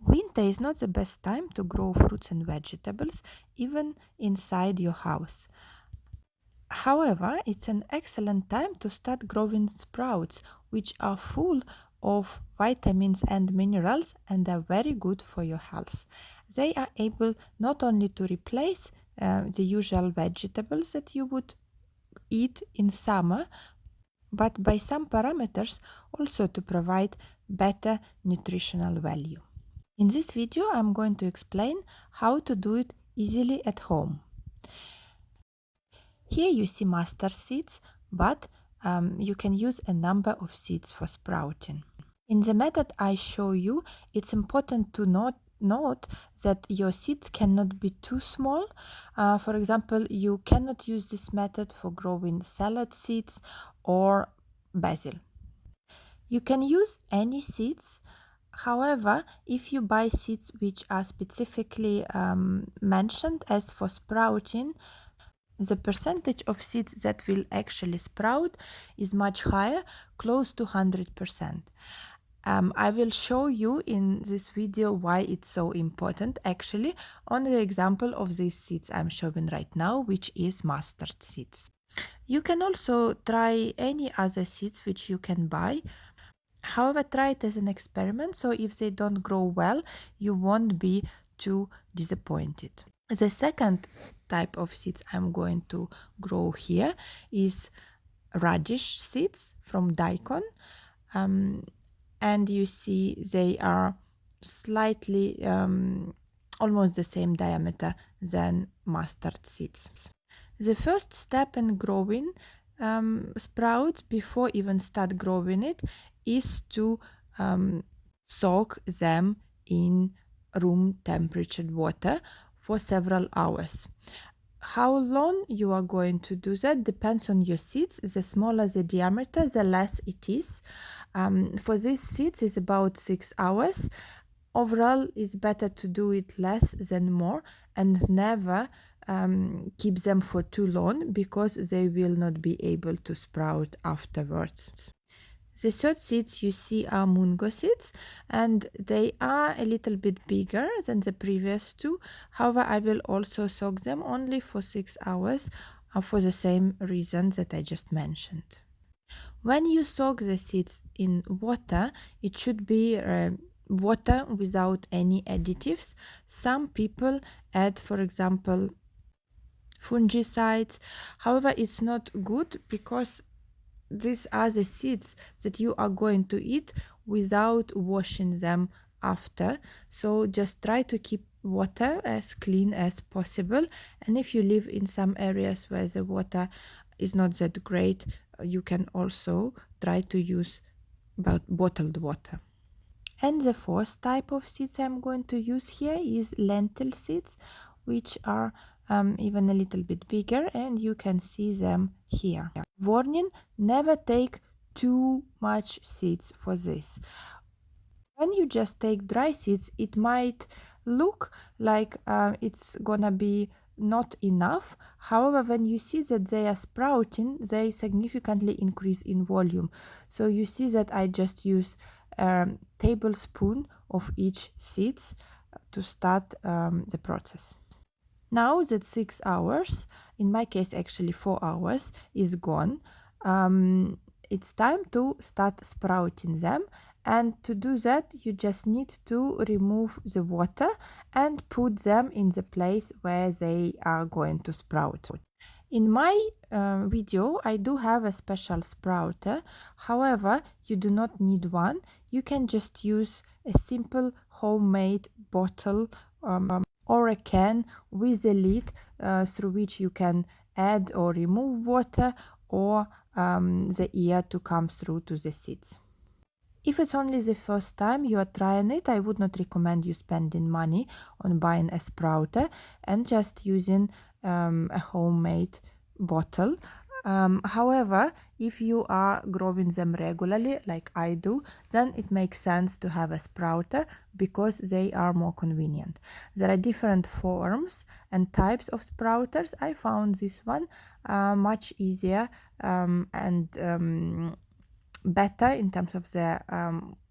Winter is not the best time to grow fruits and vegetables, even inside your house. However, it's an excellent time to start growing sprouts, which are full of vitamins and minerals and are very good for your health. They are able not only to replace the usual vegetables that you would eat in summer, but by some parameters also to provide better nutritional value. In this video, I'm going to explain how to do it easily at home. Here you see mustard seeds, but you can use a number of seeds for sprouting. In the method I show you, it's important to note that your seeds cannot be too small. For example, you cannot use this method for growing salad seeds or basil. You can use any seeds. However, if you buy seeds which are specifically mentioned as for sprouting, the percentage of seeds that will actually sprout is much higher, close to 100%. I will show you in this video why it's so important actually on the example of these seeds I'm showing right now, which is mustard seeds. You can also try any other seeds which you can buy. However, try it as an experiment, so if they don't grow well, you won't be too disappointed. The second type of seeds I'm going to grow here is radish seeds from daikon. And you see they are slightly almost the same diameter than mustard seeds. The first step in growing sprouts before even start growing it is to soak them in room temperature water for several hours. How long you are going to do that depends on your seeds. The smaller the diameter, the less it is. For these seeds, it's about 6 hours. Overall, it's better to do it less than more and never keep them for too long because they will not be able to sprout afterwards. The third seeds you see are mungo seeds, and they are a little bit bigger than the previous two. However, I will also soak them only for 6 hours for the same reason that I just mentioned. When you soak the seeds in water, it should be water without any additives. Some people add, for example, fungicides. However, it's not good because these are the seeds that you are going to eat without washing them after. So just try to keep water as clean as possible. And if you live in some areas where the water is not that great, you can also try to use bottled water. And the fourth type of seeds I'm going to use here is lentil seeds, which are even a little bit bigger, and you can see them here. Warning, never take too much seeds for this. When you just take dry seeds, it might look like it's gonna be not enough. However, when you see that they are sprouting, they significantly increase in volume. So you see that I just use a tablespoon of each seeds to start the process. Now that 6 hours, in my case actually 4 hours, is gone, it's time to start sprouting them. And to do that, you just need to remove the water and put them in the place where they are going to sprout. In my video, I do have a special sprouter. However, you do not need one. You can just use a simple homemade bottle or a can with a lid through which you can add or remove water or the air to come through to the seeds. If it's only the first time you are trying it, I would not recommend you spending money on buying a sprouter and just using a homemade bottle. However, if you are growing them regularly, like I do, then it makes sense to have a sprouter because they are more convenient. There are different forms and types of sprouters. I found this one much easier and better in terms of the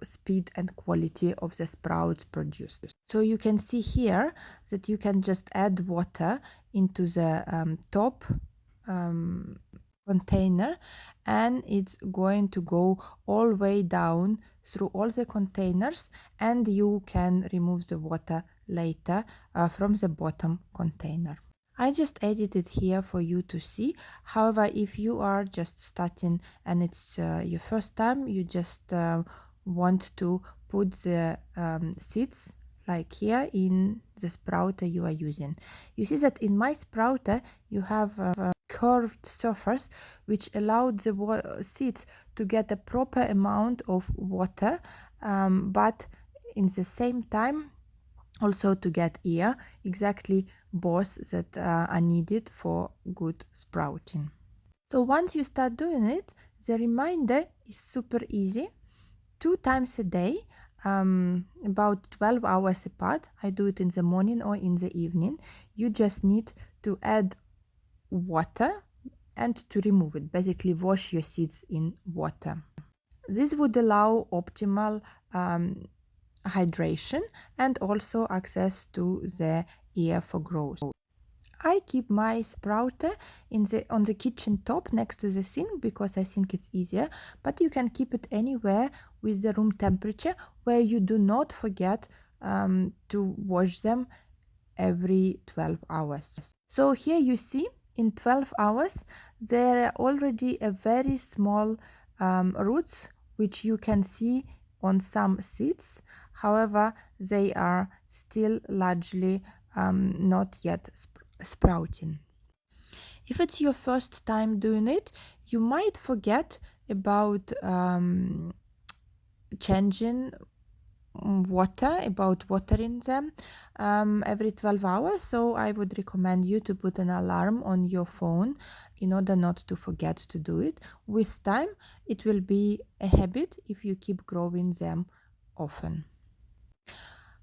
speed and quality of the sprouts produced. So you can see here that you can just add water into the top container, and it's going to go all the way down through all the containers, and you can remove the water later from the bottom container. I just added it here for you to see. However, if you are just starting and it's your first time, you just want to put the seeds like here in the sprouter you are using. You see that in my sprouter you have a curved surface which allowed the seeds to get a proper amount of water, but in the same time also to get air, exactly both that are needed for good sprouting. So once you start doing it, the reminder is super easy. 2 times a day, about 12 hours apart. I do it in the morning or in the evening. You just need to add water and to remove it. Basically, wash your seeds in water. This would allow optimal hydration and also access to the air for growth. I keep my sprouter on the kitchen top next to the sink because I think it's easier, but you can keep it anywhere with the room temperature where you do not forget to wash them every 12 hours. So here you see in 12 hours there are already a very small roots which you can see on some seeds. However, they are still largely not yet sprouting. If it's your first time doing it, you might forget about changing water, about watering them every 12 hours. So I would recommend you to put an alarm on your phone in order not to forget to do it. With time, it will be a habit if you keep growing them often.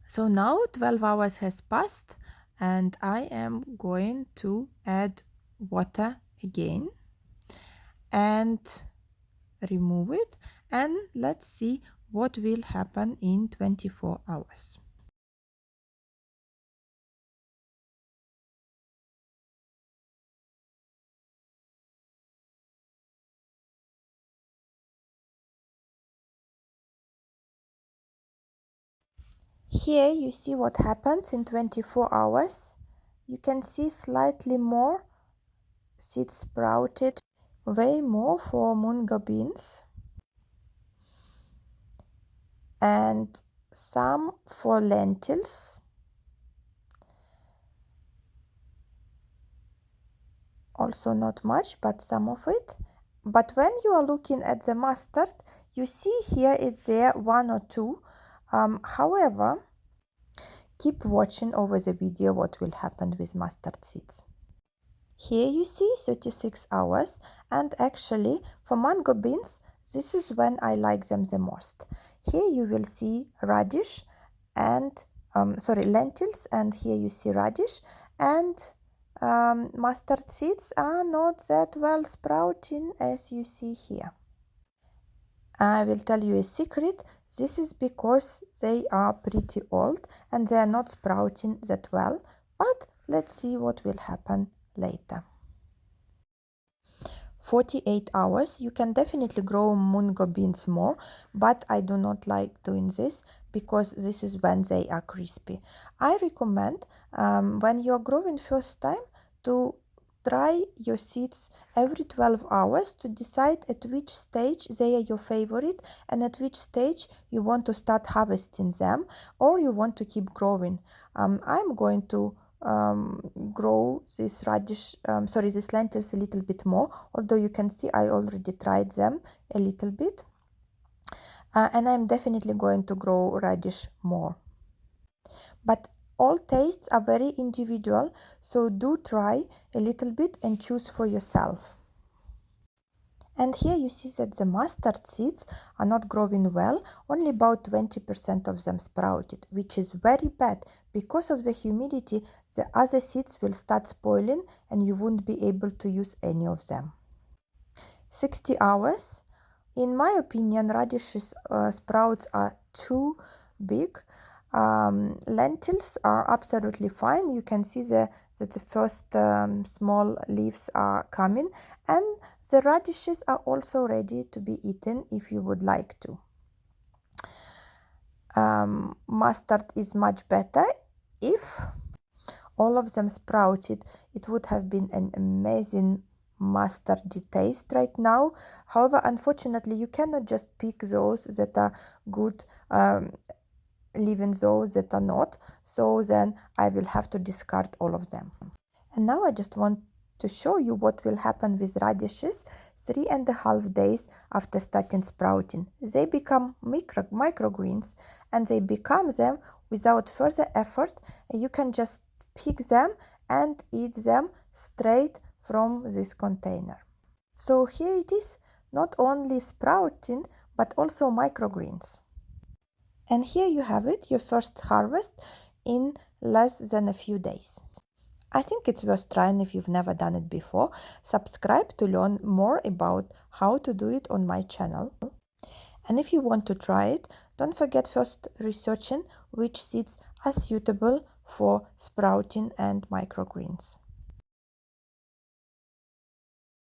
So now 12 hours has passed and I am going to add water again and remove it, and let's see what will happen in 24 hours. Here you see what happens in 24 hours. You can see slightly more seeds sprouted, way more for mungo beans and some for lentils. Also not much, but some of it. But when you are looking at the mustard, you see here it's there one or two. However, keep watching over the video what will happen with mustard seeds. Here you see 36 hours, and actually for mango beans, this is when I like them the most. Here you will see radish and lentils, and here you see radish, and mustard seeds are not that well sprouting as you see here. I will tell you a secret. This is because they are pretty old and they are not sprouting that well, but let's see what will happen later. 48 hours. You can definitely grow mungo beans more, but I do not like doing this because this is when they are crispy. I recommend when you are growing first time to try your seeds every 12 hours to decide at which stage they are your favorite and at which stage you want to start harvesting them or you want to keep growing. I'm going to grow this these lentils a little bit more, although you can see I already tried them a little bit, and I'm definitely going to grow radish more. But all tastes are very individual, so do try a little bit and choose for yourself. And here you see that the mustard seeds are not growing well, only about 20% of them sprouted, which is very bad. Because of the humidity, the other seeds will start spoiling and you won't be able to use any of them. 60 hours. In my opinion, radishes sprouts are too big. Lentils are absolutely fine. You can see that the first small leaves are coming, and the radishes are also ready to be eaten if you would like to. Mustard is much better. If all of them sprouted, it would have been an amazing mustardy taste right now. However, unfortunately, you cannot just pick those that are good, leaving those that are not. So then I will have to discard all of them. And now I just want to show you what will happen with radishes 3.5 days after starting sprouting. They become microgreens, and they become them without further effort. You can just pick them and eat them straight from this container. So here it is, not only sprouting but also microgreens. And here you have it, your first harvest in less than a few days. I think it's worth trying if you've never done it before. Subscribe to learn more about how to do it on my channel. And if you want to try it, don't forget first researching which seeds are suitable for sprouting and microgreens.